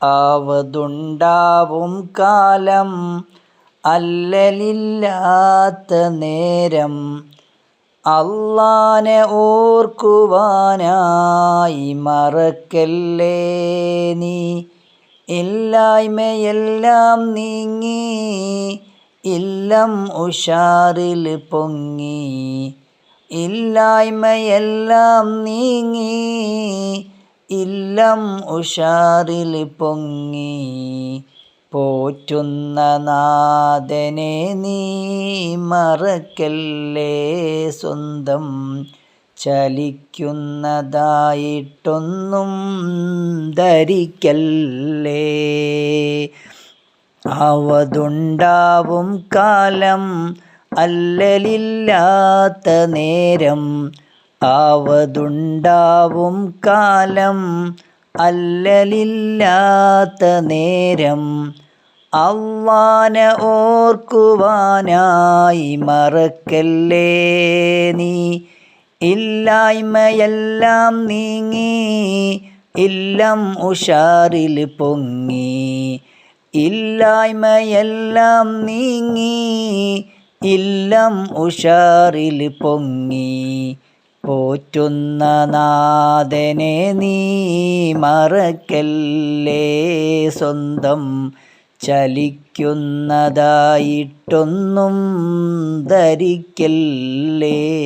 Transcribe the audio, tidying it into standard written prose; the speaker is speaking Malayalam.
ആവതുണ്ടാവും കാലം അല്ലലില്ലാത്ത നേരം അല്ലാനെ ഓർക്കുവാനായി മറക്കല്ലേ നീ. ഇല്ലായ്മയെല്ലാം നീങ്ങി ഇല്ലം ഉഷാറിൽ പൊങ്ങി. ഇല്ലായ്മയെല്ലാം നീങ്ങി ഇല്ലം ഉഷാറിൽ പൊങ്ങി. പോറ്റുന്ന നാഥനെ നീ മറക്കല്ലേ സ്വന്തം. ചലിക്കുന്നതായിട്ടൊന്നും ധരിക്കല്ലേ. ആവതുണ്ടാവും കാലം അല്ലലില്ലാത്ത നേരം ആവതുണ്ടാവും കാലം അല്ലലില്ലാത്ത നേരം അല്ലാനെ ഓർക്കുവാനായി മറക്കല്ലേ നീ. ഇല്ലായ്മയെല്ലാം നീങ്ങി ഇല്ലം ഉഷാറിൽ പൊങ്ങി. ഇല്ലായ്മയെല്ലാം നീങ്ങി ഇല്ലം ഉഷാറിൽ പൊങ്ങി. പോറ്റുന്ന നാഥനെ നീ മറക്കല്ലേ സ്വന്തം. ചലിക്കുന്നതായിട്ടൊന്നും ധരിക്കല്ലേ.